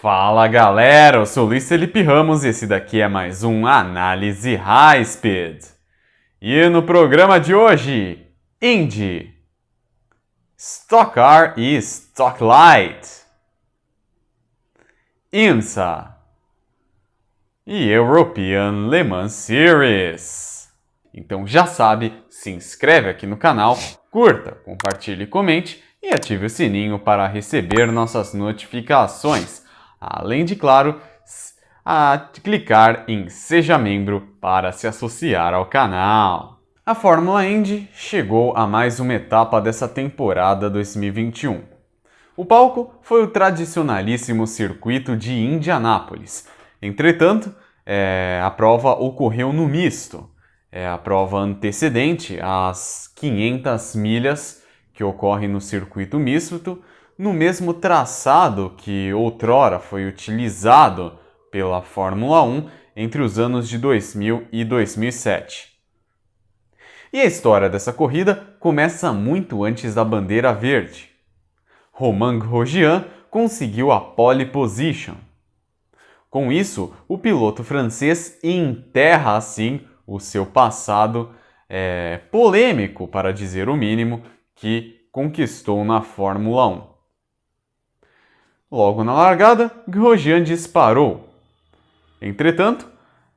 Fala galera, eu sou o Luiz Felipe Ramos e esse daqui é mais um Análise High Speed. E no programa de hoje, Indy, Stock Car e Stock Light, IMSA e European Le Mans Series. Então já sabe, se inscreve aqui no canal, curta, compartilhe e comente e ative o sininho para receber nossas notificações. Além de, claro, clicar em Seja Membro para se associar ao canal. A Fórmula Indy chegou a mais uma etapa dessa temporada 2021. O palco foi o tradicionalíssimo circuito de Indianápolis. Entretanto, a prova ocorreu no misto. A prova antecedente às 500 milhas que ocorre no circuito misto, no mesmo traçado que outrora foi utilizado pela Fórmula 1 entre os anos de 2000 e 2007. E a história dessa corrida começa muito antes da bandeira verde. Romain Grosjean conseguiu a pole position. Com isso, o piloto francês enterra assim o seu passado polêmico, para dizer o mínimo, que conquistou na Fórmula 1. Logo na largada, Grosjean disparou. Entretanto,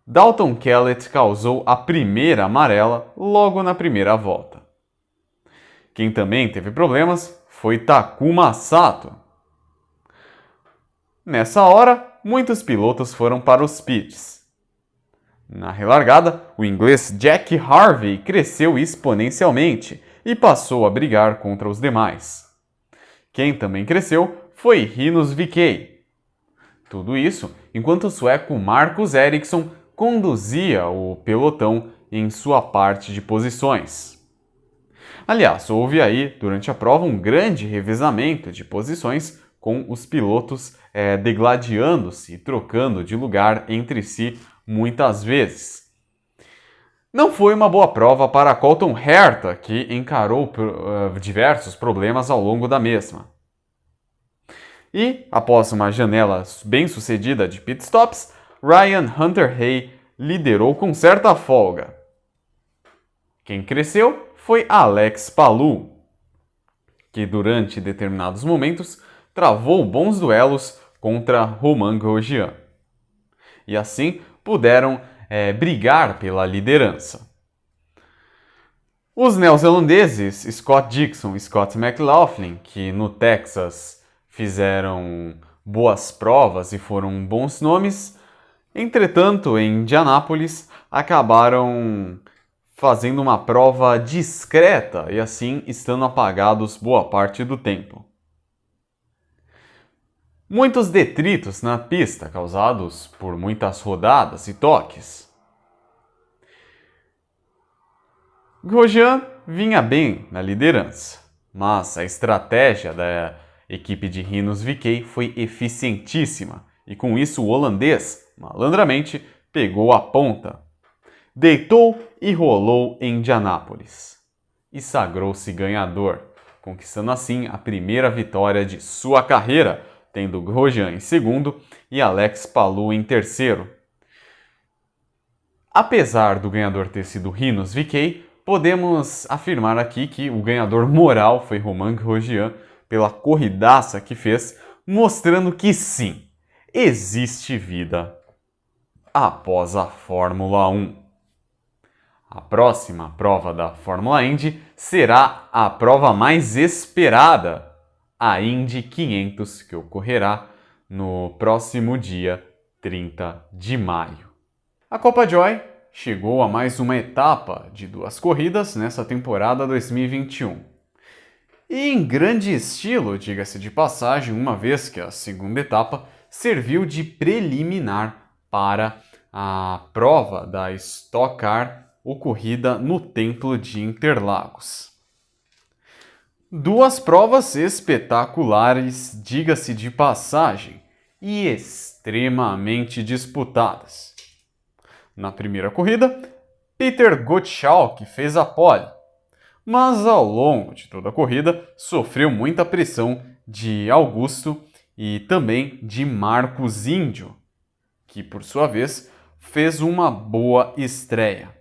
Dalton Kellett causou a primeira amarela logo na primeira volta. Quem também teve problemas foi Takuma Sato. Nessa hora, muitos pilotos foram para os pits. Na relargada, o inglês Jack Harvey cresceu exponencialmente e passou a brigar contra os demais. Quem também cresceu foi Rinus VeeKay. Tudo isso enquanto o sueco Marcus Ericsson conduzia o pelotão em sua parte de posições. Aliás, houve aí durante a prova um grande revezamento de posições com os pilotos degladiando-se e trocando de lugar entre si muitas vezes. Não foi uma boa prova para Colton Herta, que encarou diversos problemas ao longo da mesma. E, após uma janela bem sucedida de pitstops, Ryan Hunter-Reay liderou com certa folga. Quem cresceu foi Alex Palou, que durante determinados momentos travou bons duelos contra Romain Grosjean. E assim puderam brigar pela liderança. Os neozelandeses Scott Dixon e Scott McLaughlin, que no Texas fizeram boas provas e foram bons nomes, entretanto em Indianápolis acabaram fazendo uma prova discreta e assim estando apagados boa parte do tempo. Muitos detritos na pista causados por muitas rodadas e toques. Grosjean vinha bem na liderança, mas a estratégia da equipe de Rinus VeeKay foi eficientíssima e com isso o holandês, malandramente, pegou a ponta. Deitou e rolou em Indianápolis e sagrou-se ganhador, conquistando assim a primeira vitória de sua carreira, tendo Grosjean em segundo e Alex Palou em terceiro. Apesar do ganhador ter sido Rinus VeeKay, podemos afirmar aqui que o ganhador moral foi Romain Grosjean pela corridaça que fez, mostrando que sim, existe vida após a Fórmula 1. A próxima prova da Fórmula Indy será a prova mais esperada, a Indy 500, que ocorrerá no próximo dia 30 de maio. A Copa Joy chegou a mais uma etapa de 2 corridas nessa temporada 2021. E em grande estilo, diga-se de passagem, uma vez que a segunda etapa serviu de preliminar para a prova da Stock Car ocorrida no Templo de Interlagos. 2 provas espetaculares, diga-se de passagem, e extremamente disputadas. Na primeira corrida, Peter Gottschalk fez a pole, mas ao longo de toda a corrida sofreu muita pressão de Augusto e também de Marcos Índio, que por sua vez fez uma boa estreia.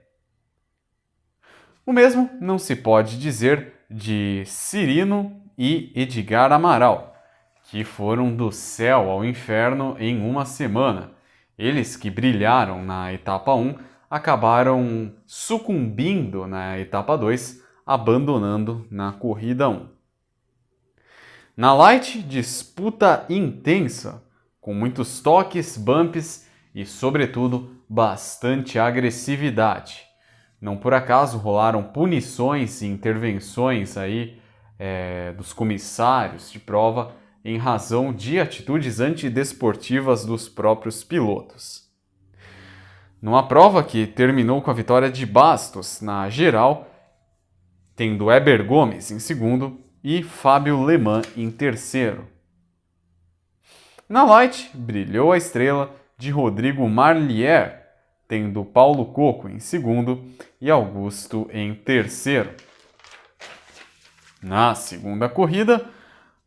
O mesmo não se pode dizer de Cirino e Edgar Amaral, que foram do céu ao inferno em uma semana. Eles que brilharam na etapa 1 acabaram sucumbindo na etapa 2, abandonando na corrida 1. Na Light, disputa intensa, com muitos toques, bumps e, sobretudo, bastante agressividade. Não por acaso rolaram punições e intervenções aí, dos comissários de prova em razão de atitudes antidesportivas dos próprios pilotos. Numa prova que terminou com a vitória de Bastos na geral, tendo Eber Gomes em segundo e Fábio Leman em terceiro. Na Light, brilhou a estrela de Rodrigo Marlier, tendo Paulo Coco em segundo e Augusto em terceiro. Na segunda corrida,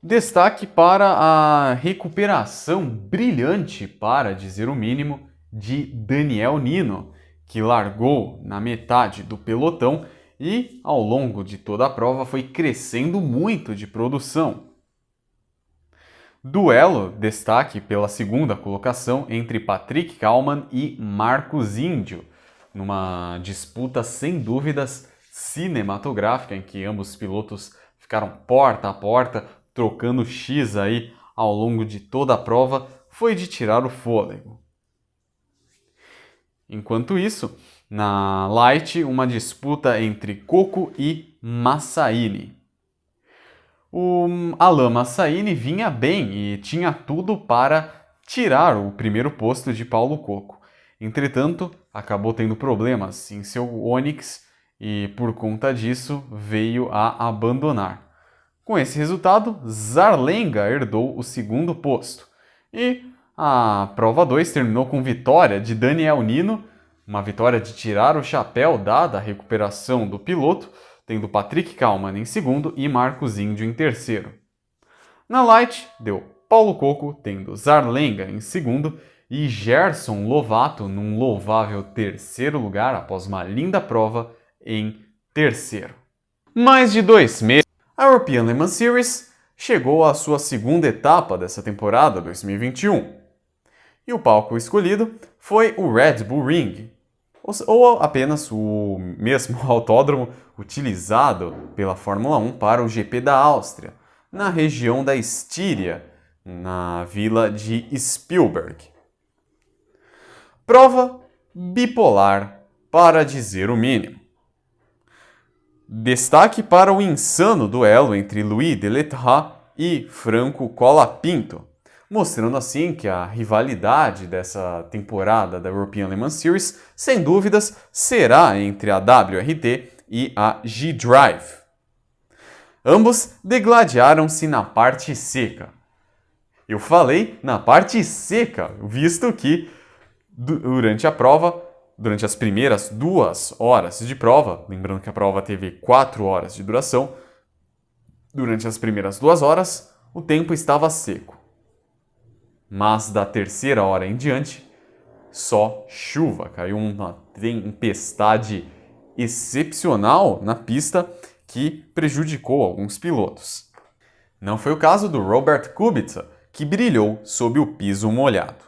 destaque para a recuperação brilhante, para dizer o mínimo, de Daniel Nino, que largou na metade do pelotão e, ao longo de toda a prova, foi crescendo muito de produção. Duelo, destaque pela segunda colocação entre Patrick Kallmann e Marcos Índio, numa disputa sem dúvidas cinematográfica, em que ambos pilotos ficaram porta a porta, trocando X aí ao longo de toda a prova, foi de tirar o fôlego. Enquanto isso, na Light, uma disputa entre Coco e Massaini. O Alain Massaini vinha bem e tinha tudo para tirar o primeiro posto de Paulo Coco. Entretanto, acabou tendo problemas em seu Onix e, por conta disso, veio a abandonar. Com esse resultado, Zarlenga herdou o segundo posto. E a prova 2 terminou com vitória de Daniel Nino, uma vitória de tirar o chapéu dada a recuperação do piloto, tendo Patrick Kallmann em segundo e Marcos Índio em terceiro. Na Light, deu Paulo Coco, tendo Zarlenga em segundo e Gerson Lovato num louvável terceiro lugar após uma linda prova em terceiro. Mais de 2 meses, a European Le Mans Series chegou à sua segunda etapa dessa temporada 2021. E o palco escolhido foi o Red Bull Ring, ou apenas o mesmo autódromo utilizado pela Fórmula 1 para o GP da Áustria, na região da Estíria, na vila de Spielberg. Prova bipolar, para dizer o mínimo. Destaque para o insano duelo entre Louis Deletraz e Franco Colapinto, mostrando assim que a rivalidade dessa temporada da European Le Mans Series, sem dúvidas, será entre a WRT e a G-Drive. Ambos degladiaram-se na parte seca. Eu falei na parte seca, visto que durante a prova, durante as primeiras 2 horas de prova, lembrando que a prova teve 4 horas de duração, durante as primeiras 2 horas o tempo estava seco. Mas da terceira hora em diante, só chuva. Caiu uma tempestade excepcional na pista que prejudicou alguns pilotos. Não foi o caso do Robert Kubica, que brilhou sob o piso molhado.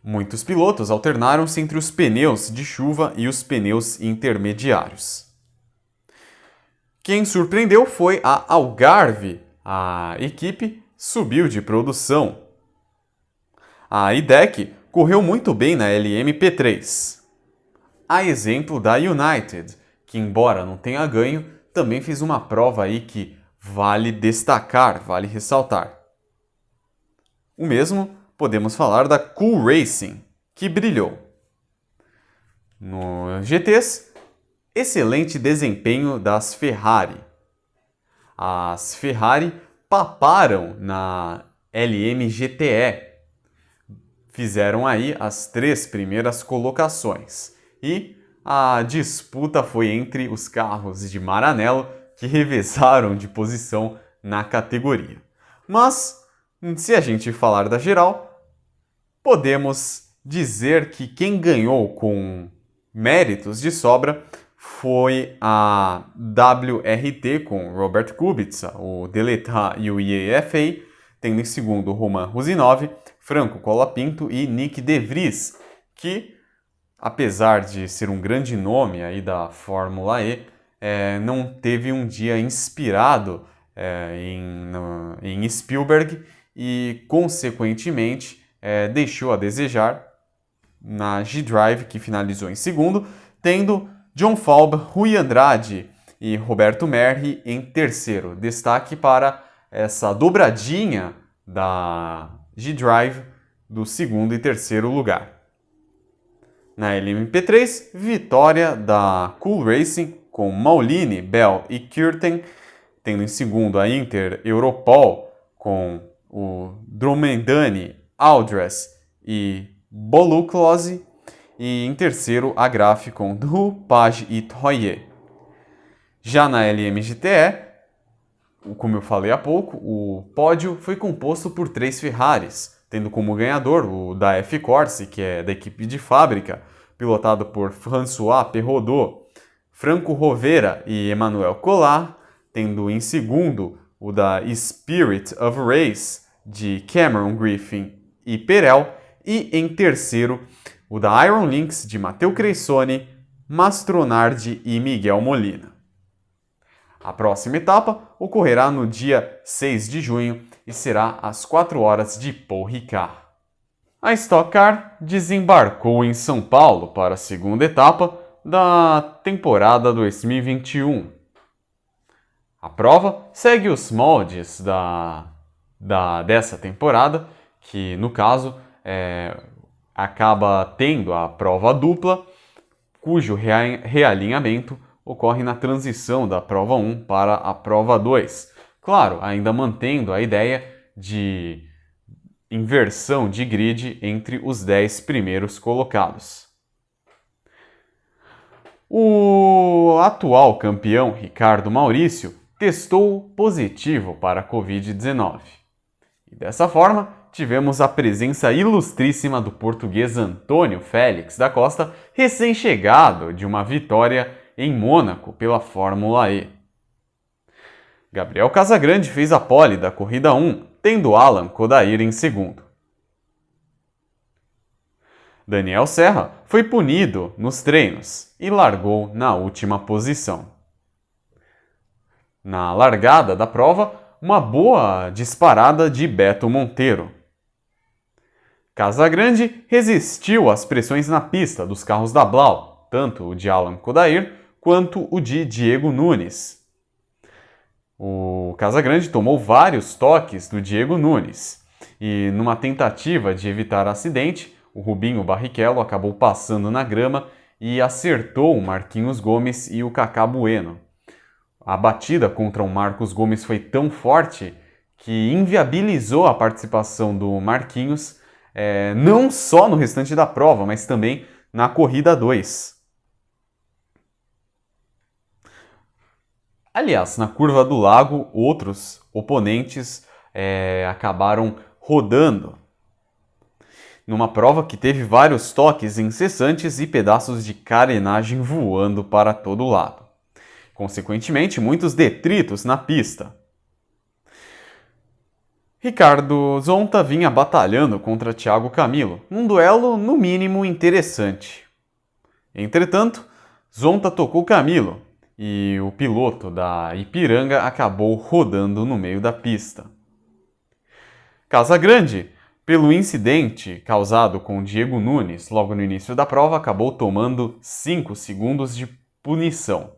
Muitos pilotos alternaram-se entre os pneus de chuva e os pneus intermediários. Quem surpreendeu foi a Algarve, a equipe subiu de produção. A IDEC correu muito bem na LMP3. A exemplo da United, que embora não tenha ganho, também fez uma prova aí que vale destacar, vale ressaltar. O mesmo podemos falar da Cool Racing, que brilhou. No GTs, excelente desempenho das Ferrari. As Ferrari paparam na LMGTE. Fizeram aí as 3 primeiras colocações. E a disputa foi entre os carros de Maranello, que revezaram de posição na categoria. Mas, se a gente falar da geral, podemos dizer que quem ganhou com méritos de sobra foi a WRT com Robert Kubica, o Deleta e o IAFA, tendo em segundo Roman Rusinov, Franco Colapinto e Nick De Vries, que, apesar de ser um grande nome aí da Fórmula E, não teve um dia inspirado em Spielberg e, consequentemente, deixou a desejar na G-Drive, que finalizou em segundo, tendo John Falb, Rui Andrade e Roberto Merhi em terceiro. Destaque para essa dobradinha da G-Drive do segundo e terceiro lugar. Na LMP3, vitória da Cool Racing com Maulini, Bell e Kuerten, tendo em segundo a Inter Europol com o Dromedani, Aldress e Boluclose, e em terceiro a Graf com Dru, Page e Troyer. Já na LMGTE, como eu falei há pouco, o pódio foi composto por 3 Ferraris, tendo como ganhador o da F-Corse, que é da equipe de fábrica, pilotado por François Perrodot, Franco Rovera e Emmanuel Collard, tendo em segundo o da Spirit of Race, de Cameron Griffin e Perel, e em terceiro o da Iron Lynx, de Matteo Creissone, Mastronardi e Miguel Molina. A próxima etapa ocorrerá no dia 6 de junho e será às 4 horas de Paul Ricard. A Stock Car desembarcou em São Paulo para a segunda etapa da temporada 2021. A prova segue os moldes dessa temporada, que no caso acaba tendo a prova dupla, cujo realinhamento ocorre na transição da prova 1 para a prova 2. Claro, ainda mantendo a ideia de inversão de grid entre os 10 primeiros colocados. O atual campeão Ricardo Maurício testou positivo para a Covid-19. E dessa forma, tivemos a presença ilustríssima do português Antônio Félix da Costa, recém-chegado de uma vitória em Mônaco pela Fórmula E. Gabriel Casagrande fez a pole da corrida 1, tendo Alan Kodair em segundo. Daniel Serra foi punido nos treinos e largou na última posição. Na largada da prova, uma boa disparada de Beto Monteiro. Casagrande resistiu às pressões na pista dos carros da Blau, tanto o de Alan Kodair quanto o de Diego Nunes. O Casagrande tomou vários toques do Diego Nunes e, numa tentativa de evitar acidente, o Rubinho Barrichello acabou passando na grama e acertou o Marquinhos Gomes e o Kaká Bueno. A batida contra o Marcos Gomes foi tão forte que inviabilizou a participação do Marquinhos, não só no restante da prova, mas também na corrida 2. Aliás, na curva do lago, outros oponentes acabaram rodando, numa prova que teve vários toques incessantes e pedaços de carenagem voando para todo lado. Consequentemente, muitos detritos na pista. Ricardo Zonta vinha batalhando contra Thiago Camilo, um duelo no mínimo interessante. Entretanto, Zonta tocou Camilo e o piloto da Ipiranga acabou rodando no meio da pista. Casagrande, pelo incidente causado com Diego Nunes logo no início da prova, acabou tomando 5 segundos de punição.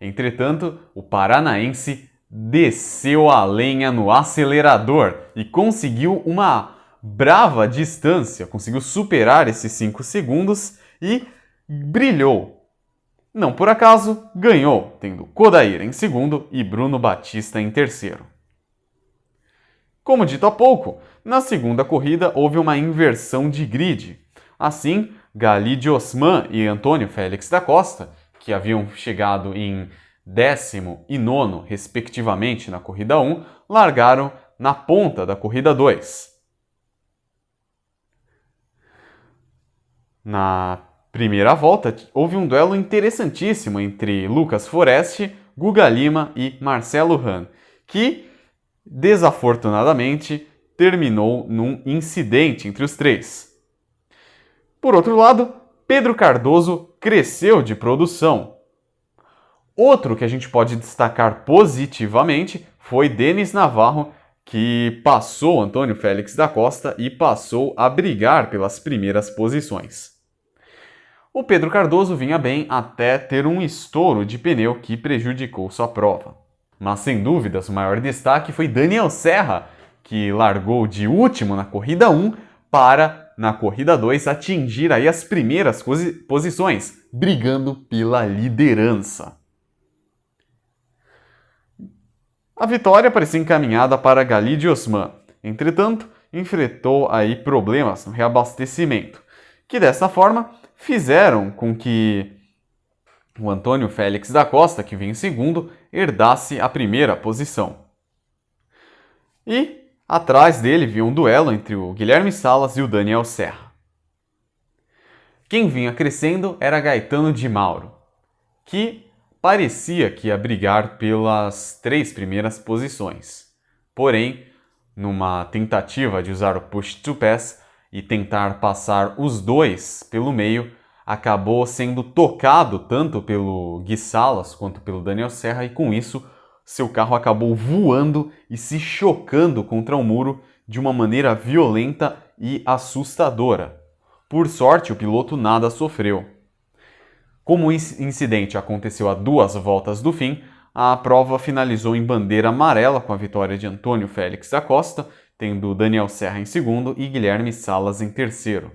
Entretanto, o paranaense desceu a lenha no acelerador e conseguiu uma brava distância, conseguiu superar esses 5 segundos e brilhou. Não por acaso, ganhou, tendo Kodair em segundo e Bruno Batista em terceiro. Como dito há pouco, na segunda corrida houve uma inversão de grid. Assim, Galide Osman e Antônio Félix da Costa, que haviam chegado em 10º e 9º, respectivamente, na corrida 1, largaram na ponta da corrida 2. Na primeira volta, houve um duelo interessantíssimo entre Lucas Forest, Guga Lima e Marcelo Hahn, que, desafortunadamente, terminou num incidente entre os três. Por outro lado, Pedro Cardoso cresceu de produção. Outro que a gente pode destacar positivamente foi Denis Navarro, que passou Antônio Félix da Costa e passou a brigar pelas primeiras posições. O Pedro Cardoso vinha bem até ter um estouro de pneu que prejudicou sua prova. Mas sem dúvidas o maior destaque foi Daniel Serra, que largou de último na corrida 1 para, na corrida 2, atingir aí as primeiras posições, brigando pela liderança. A vitória parecia encaminhada para Galide Osman. Entretanto, enfrentou aí problemas no reabastecimento, que dessa forma fizeram com que o Antônio Félix da Costa, que vinha em segundo, herdasse a primeira posição. E atrás dele vinha um duelo entre o Guilherme Salas e o Daniel Serra. Quem vinha crescendo era Gaetano de Mauro, que parecia que ia brigar pelas 3 primeiras posições. Porém, numa tentativa de usar o push to pass e tentar passar os dois pelo meio, acabou sendo tocado tanto pelo Gui Salas quanto pelo Daniel Serra e com isso seu carro acabou voando e se chocando contra o muro de uma maneira violenta e assustadora. Por sorte, o piloto nada sofreu. Como o incidente aconteceu a 2 voltas do fim, a prova finalizou em bandeira amarela com a vitória de Antônio Félix da Costa, tendo Daniel Serra em segundo e Guilherme Salas em terceiro.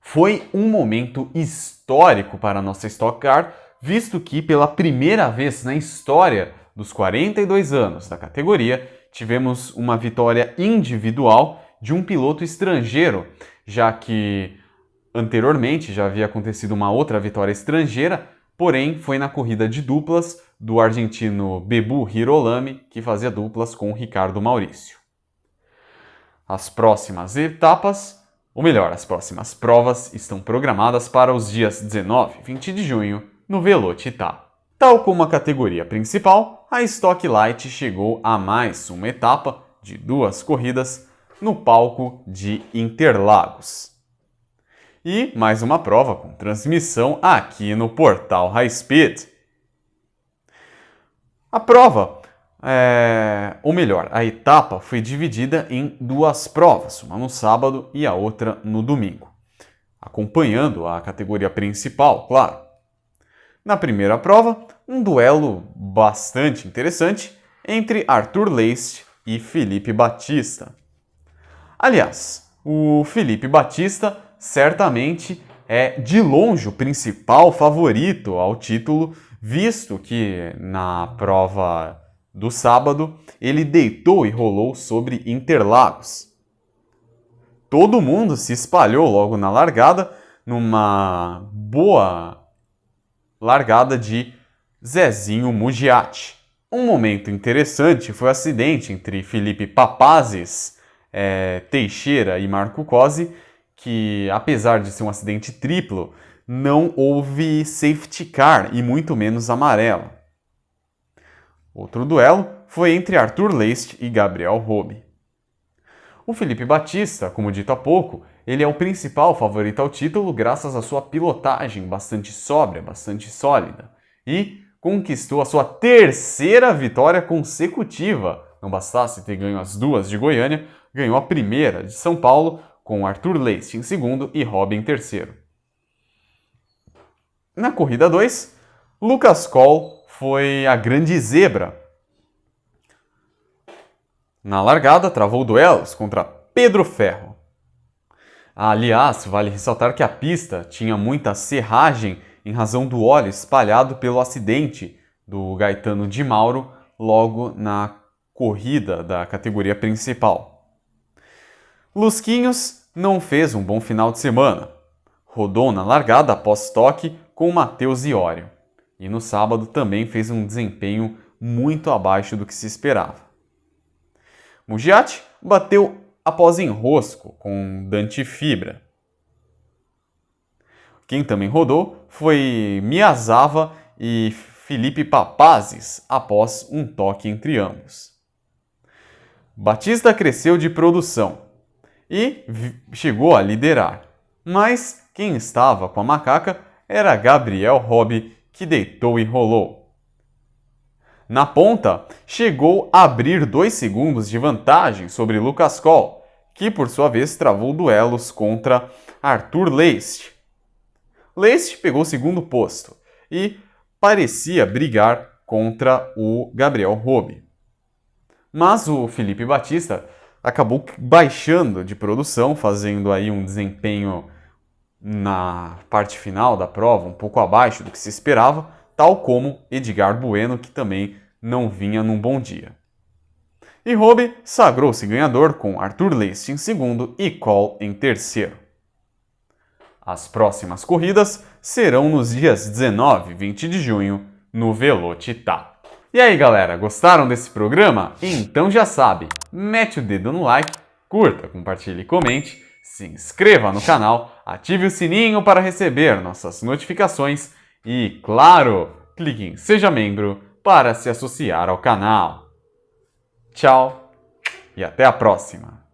Foi um momento histórico para a nossa Stock Car, visto que pela primeira vez na história dos 42 anos da categoria, tivemos uma vitória individual de um piloto estrangeiro, já que anteriormente já havia acontecido uma outra vitória estrangeira, porém foi na corrida de duplas do argentino Bebu Girolami, que fazia duplas com o Ricardo Maurício. As próximas etapas, ou melhor, as próximas provas estão programadas para os dias 19 e 20 de junho no Velocitar. Tal como a categoria principal, a Stock Light chegou a mais uma etapa de 2 corridas no palco de Interlagos. E mais uma prova com transmissão aqui no portal High Speed. A prova, ou melhor, a etapa foi dividida em 2 provas, uma no sábado e a outra no domingo, acompanhando a categoria principal, claro. Na primeira prova, um duelo bastante interessante entre Arthur Leist e Felipe Batista. Aliás, o Felipe Batista certamente é de longe o principal favorito ao título, visto que na prova do sábado ele deitou e rolou sobre Interlagos. Todo mundo se espalhou logo na largada, numa boa largada de Zezinho Mugiati. Um momento interessante foi o acidente entre Felipe Papazes, Teixeira e Marco Cosi, que apesar de ser um acidente triplo, não houve safety car e muito menos amarelo. Outro duelo foi entre Arthur Leist e Gabriel Robe. O Felipe Batista, como dito há pouco, ele é o principal favorito ao título graças à sua pilotagem bastante sóbria, bastante sólida, e conquistou a sua 3ª vitória consecutiva. Não bastasse ter ganho as 2 de Goiânia, ganhou a primeira de São Paulo, com Arthur Leist em segundo e Robe em terceiro. Na corrida 2, Lucas Coll foi a grande zebra. Na largada, travou duelos contra Pedro Ferro. Aliás, vale ressaltar que a pista tinha muita serragem em razão do óleo espalhado pelo acidente do Gaetano de Mauro logo na corrida da categoria principal. Lusquinhos não fez um bom final de semana. Rodou na largada após toque com Matheus Iório. E no sábado também fez um desempenho muito abaixo do que se esperava. Mugiati bateu após enrosco com Dante Fibra. Quem também rodou foi Miyazawa e Felipe Papazes após um toque entre ambos. Batista cresceu de produção e chegou a liderar, mas quem estava com a macaca era Gabriel Robi, que deitou e rolou. Na ponta, chegou a abrir 2 segundos de vantagem sobre Lucas Coll, que por sua vez travou duelos contra Arthur Leist. Leist pegou o segundo posto e parecia brigar contra o Gabriel Robi. Mas o Felipe Batista acabou baixando de produção, fazendo aí um desempenho na parte final da prova um pouco abaixo do que se esperava, tal como Edgar Bueno, que também não vinha num bom dia. E Robi sagrou-se ganhador com Arthur Leist em segundo e Coll em terceiro. As próximas corridas serão nos dias 19 e 20 de junho no Velocitar. E aí galera, gostaram desse programa? Então já sabe, mete o dedo no like, curta, compartilhe e comente, se inscreva no canal, ative o sininho para receber nossas notificações e, claro, clique em Seja Membro para se associar ao canal. Tchau e até a próxima!